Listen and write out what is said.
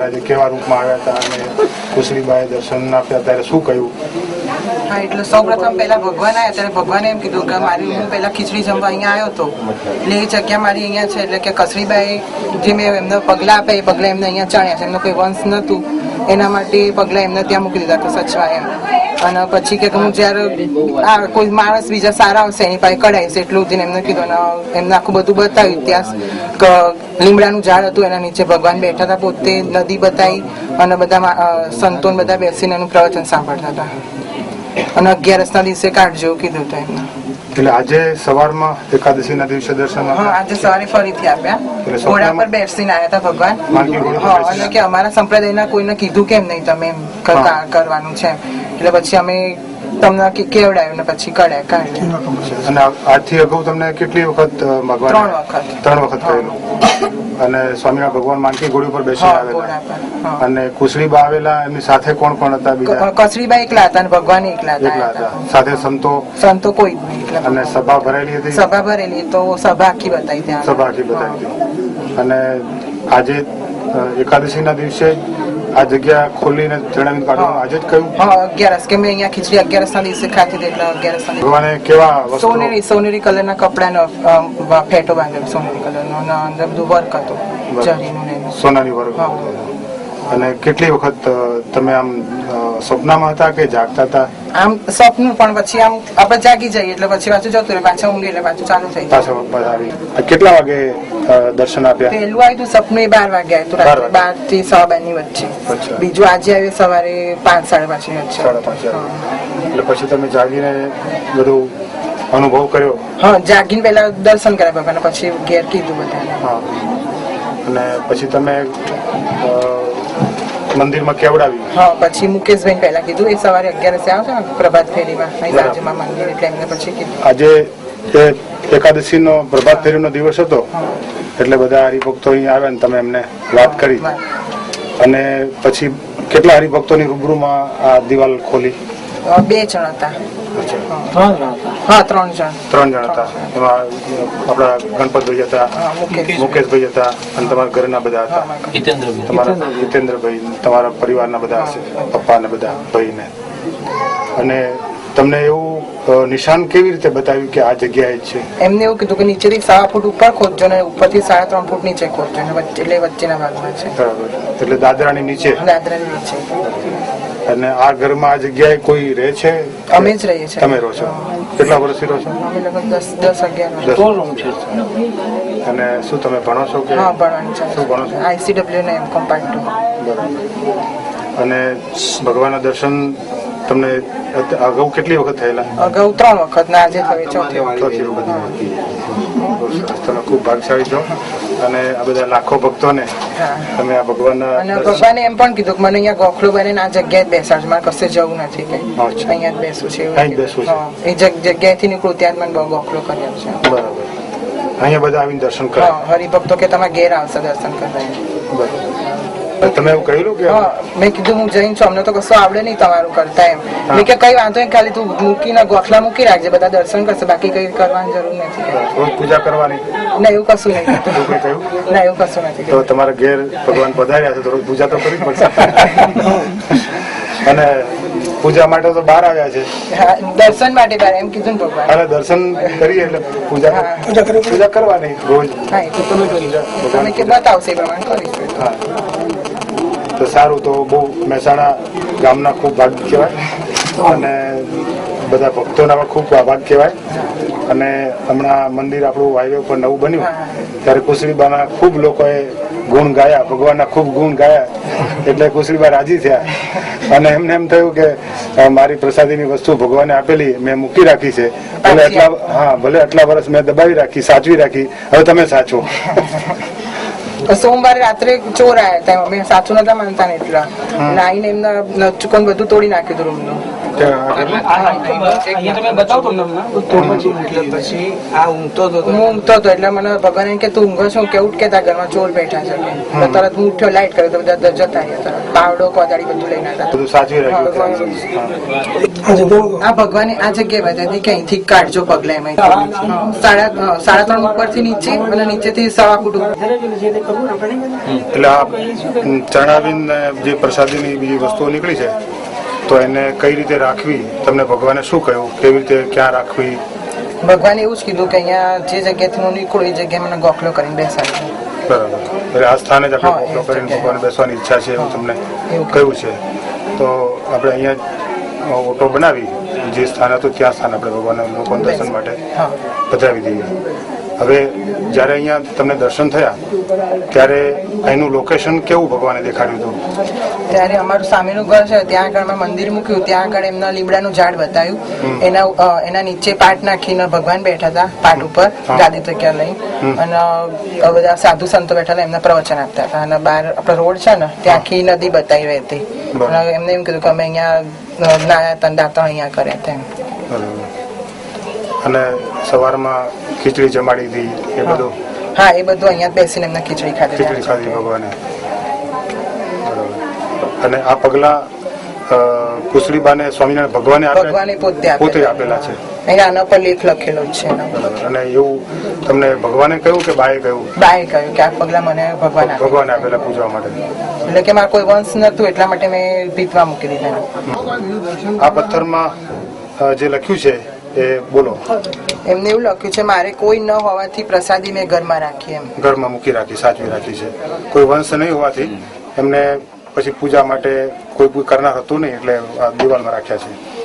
આજે કેવા રૂપમાં આવ્યા હતા અને કુશળીબાએ દર્શન આપ્યા ત્યારે શું કહ્યું? હા, એટલે સૌપ્રથમ પહેલા ભગવાન આવ્યા ત્યારે ભગવાને એમ કીધું કે મારી હું પહેલા ખીચડી જમવા અહીંયા આવ્યો હતો એટલે એ જગ્યા મારી અહીંયા છે, એટલે કે કસરીબાઈ જે મેં એમને પગલાં આપ્યા એ પગલાં એમને અહીંયા ચણ્યા છે, એમનો કોઈ વંશ નહોતું એના માટે પગલાં એમને ત્યાં મૂકી દીધા કે સચવા એમ. અને પછી કે હું જયારે કોઈ માણસ બીજા સારા આવશે એની પાસે કઢાવીશ એટલું જ એમને કીધું. અને એમને આખું બધું બતાવ્યું ઇતિહાસ. લીમડાનું ઝાડ હતું એના નીચે ભગવાન બેઠા હતા, પોતે નદી બતાવી અને બધા સંતો બધા બેસીને એનું પ્રવચન સાંભળતા હતા. અને 11ના દિવસે કાઢજો કીધું હતું એમને. એટલે આજે સવારમાં એકાદશીના દિવસે દર્શન? હા, આજે સવારે ફરીથી આપ્યા. ઘોડા પર બેસીને આવ્યા હતા ભગવાન. અને કે અમારા સંપ્રદાયના કોઈને કીધું કેમ નહીં તમે એમ કરવાનું છે, એટલે પછી અમે તમને કેવડાવ્યું ને પછી કાઢ્યા. અને આજથી અગાઉ તમને કેટલી વખત? 3 વખત કહેલું. અને સ્વામિનારાયણ ભગવાન માનકી ઘોડી ઉપર બેસી આવેલા. અને કુશળીબા આવેલા, એમની સાથે કોણ કોણ હતા બીજા? કસરીબા એકલા હતા અને ભગવાન એકલા હતા. સાથે સંતો કોઈ નહીં. અને સભા ભરેલી હતી? સભા ભરેલી તો સભા આખી બતાવી ત્યાં. સભા આખી બતાવી હતી. અને આજે એકાદશીના દિવસે આ જગ્યા ખોલીને જણાવીને કાઢવાનું આજે જ કહ્યું? હા, 11 કે મેં અહીંયા ખીચડી 11ના દિવસે ખાતી હતી. એટલે 11ના ભગવાને કેવા સોનેરી કલરના કપડાનો ફેટો બાંધેલો, સોનેરી કલરનો, અને અંદર બધું વર્ક હતું જરીનું, સોનાની વર્ક. અને કેટલી વખત તમે આમ સ્વપ્નમાં હતા કે જાગતા હતા? આમ સ્વપ્ન, પણ પછી આમ આપણે જાગી જઈએ એટલે પછી પાછું જતું રહે, પાછા ઊંઘી એટલે પાછું ચાલુ થઈ જાય. કેટલા વાગે દર્શન આપ્યા? પહેલું આવ્યું હતું સપનું એ 12 વાગે આવ્યું હતું, 12 થી 12:15 ની વચ્ચે. બીજું આજે આવ્યું સવારે 5-5:30 ની વચ્ચે. એટલે પછી તમે જાગીને બધું અનુભવ કર્યો? હા, જાગીને પહેલા દર્શન કર્યા ભગવાન, પછી ઘેર કીધું બધાને. અને પછી તમે મંદિરમાં કેવડાવી? હા, પછી મુકેશભાઈ પહેલા કીધું, એ સવારે 11 આવશે ને પ્રભાત ફેરીમાં રાજ્યમાં મંદિર, એટલે એમને પછી કીધું. આજે એકાદશીનો પ્રભાત ફેરીનો દિવસ હતો એટલે બધા હરિભક્તો અહીં આવ્યા ને તમે એમને વાત કરી. અને પછી કેટલા હરિભક્તોની રૂબરૂમાં આ દિવાલ ખોલી? 2 જણ હતા. 3 જણ હતા. એમાં આપણા ગણપતભાઈ હતા, મુકેશભાઈ હતા, અને તમારા ઘરના બધા હતા, હિતેન્દ્રભાઈ, તમારા પરિવારના બધા હશે, પપ્પા ને બધા ભાઈને. અને તમને એવું નિશાન કેવી રીતે બતાવ્યું કે આ જગ્યાએ છે? એમને એવું કીધું કે નીચેથી 1.5 ફૂટ ઉપર ખોદજો ને ઉપરથી 3.5 ફૂટ નીચે ખોદજો, એટલે વચ્ચેના ભાગમાં છે. બરાબર. એટલે દાદરાની નીચે? દાદરાની નીચે. અને આ ઘરમાં આ જગ્યાએ કોઈ રહે છે? અમે જ રહીએ છીએ. તમે રહો છો? કેટલા વર્ષથી રહો છો? અમે લગભગ 10-11 વર્ષ. અને શું તમે ભણો છો કે? હા, ભણવાનું છે. શું ભણો છો? ICW ને M.Com Part 2. બરાબર. અને ભગવાનના દર્શન તમને અગાઉ કેટલી વખત થયેલા? અગાઉ 3 વખત ને આજે હવે 4થી વખત. તમે ખૂબ ભાગશાળી છો. અને આ બધા લાખો ભક્તોને તમે આ ભગવાને એમ પણ કીધું કે મને અહીંયા ગોખલો બને આ જગ્યાએ જ બેસાડજો, મારે કશે જવું નથી, અહીંયા જ બેસવું છે. એ જગ્યાએથી નીકળું ત્યાં જ મને ગોખલો કરી આપશે. બરાબર. અહીંયા બધા આવીને દર્શન કરે? હરિભક્તો કે તમે ઘેર આવશે દર્શન કરવા. બરાબર. તમે એવું કહ્યું કે? મેં કીધું હું જઈને છું, અમને તો કશું આવડે નહીં તમારું કરતા એમ. મેં કે કઈ વાંધો નહીં, ખાલી તું મૂકીને ગોખલા મૂકી રાખજે, બધા દર્શન કરશે, બાકી કઈ કરવાની જરૂર નથી. રોજ પૂજા કરવાની? ના, એવું કશું નહીં. ના, એવું કશું નથી. તો તમારા ઘેર ભગવાન પધાર્યા છે તો રોજ પૂજા તો કરવી પડશે. અને પૂજા માટે તો બહાર આવ્યા છે? દર્શન માટે બહાર, એમ કીધું ને ભગવાન. અરે દર્શન કરીએ એટલે પૂજા કરવાની રોજ. તમે કે બતાવશે એ પ્રમાણે કરીશું. હા, તો સારું. તો બહુ મહેસાણા ગામના ખૂબ ભાગ કહેવાય અને બધા ભક્તોના પણ ખૂબ ભાગ કહેવાય. અને હમણાં મંદિર આપણું હાઈવે ઉપર નવું બન્યું ત્યારે કુશળીબાના ખૂબ લોકોએ ગુણ ગાયા, ભગવાનના ખૂબ ગુણ ગાયા, એટલે કુશળીબા રાજી થયા. અને એમને એમ થયું કે મારી પ્રસાદીની વસ્તુ ભગવાને આપેલી મેં મૂકી રાખી છે, ભલે આટલા વર્ષ મેં દબાવી રાખી, સાચવી રાખી, હવે તમે સાચવો. સોમવારે રાત્રે ચોર આવ્યા હતા, અમે સાચું નતા માનતા ને એટલા આવીને એમના ચુકન બધું તોડી નાખ્યું હતું રૂમનું. પછી આ ઊંઘતો હતો એટલે મને ભગવાન એમ કે તું ઊંઘો છો કે ઉઠ કે તારા ઘરમાં ચોર બેઠા છે કે તરત હું ઉઠ્યો લાઈટ કર્યો તો બધા જતા રહ્યા તરત પાવડો કોદાળી બધું લઈને આવ્યા બધું સાચવી રાખ્યું આ ભગવાને આ જગ્યાએ બતાવી કે અહીંથી કાઢજો પગલા એમાં 3.5 ઉપરથી નીચે અને નીચેથી 1.25 ફૂટ એટલે આ ચણાબીન જે પ્રસાદીની બીજી વસ્તુઓ નીકળી છે તો એને કઈ રીતે રાખવી તમને ભગવાને શું કહ્યું કેવી રીતે ક્યાં રાખવી ભગવાને એવું જ કીધું કે અહીંયા જે જગ્યાથી હું નીકળું એ જગ્યાએ મને ગોખલો કરીને બેસાડી બરાબર એટલે આ સ્થાને જ આપણે ગોખલો કરીને ભગવાને બેસવાની ઈચ્છા છે એવું તમને કહ્યું છે તો આપણે અહીંયા ઓટો બનાવી જે સ્થાન હતું ત્યાં સ્થાન આપણે ભગવાનના લોકો દર્શન માટે પધરાવી દઈએ હવે જ્યારે અહીંયા તમને દર્શન થયા ત્યારે અહીંનું લોકેશન કેવું ભગવાને દેખાડ્યું હતું ત્યારે અમારું સામેનું ઘર છે ત્યાં આગળ મેં મંદિર મૂક્યું ત્યાં આગળ એમના લીમડાનું ઝાડ બતાવ્યું એના નીચે પાટ નાખીને ભગવાન બેઠા હતા પાટ ઉપર ગાદી તકિયા લઈ અને બધા સાધુ સંતો બેઠા હતા એમના પ્રવચન આપતા હતા અને બહાર આપણે રોડ છે ને ત્યાં આખી નદી બતાવી હતી એમને એમ કીધું કે અમે અહીંયા નાયા તંદાતા અહીંયા કર્યા તેમ અને સવારમાં ખીચડી જમાડી હતી એ બધું હા એ બધું અહીંયા બેસીને એમને ખીચડી ખાધી ભગવાને અને આ પગલા કુસડીબાને સ્વામિનારાયણ ભગવાને પોતે આપેલા છે અહીંયા આના પર લેખ લખેલો જ છે અને એવું તમને ભગવાને કહ્યું કે બાએ કહ્યું કે આ પગલા મને ભગવાને આપેલા પૂજવા માટે એટલે કે મારે કોઈ વંશ નતું એટલા માટે મેં ભીતવા મૂકી દીધા આ પથ્થરમાં જે લખ્યું છે એ બોલો એમને એવું લખ્યું છે મારે કોઈ ન હોવાથી પ્રસાદી મેં ઘરમાં રાખી એમ ઘરમાં મૂકી રાખી સાચવી રાખી છે કોઈ વંશ નહીં હોવાથી એમને પછી પૂજા માટે કોઈ કરનાર હતું નહીં એટલે દિવાલમાં રાખ્યા છે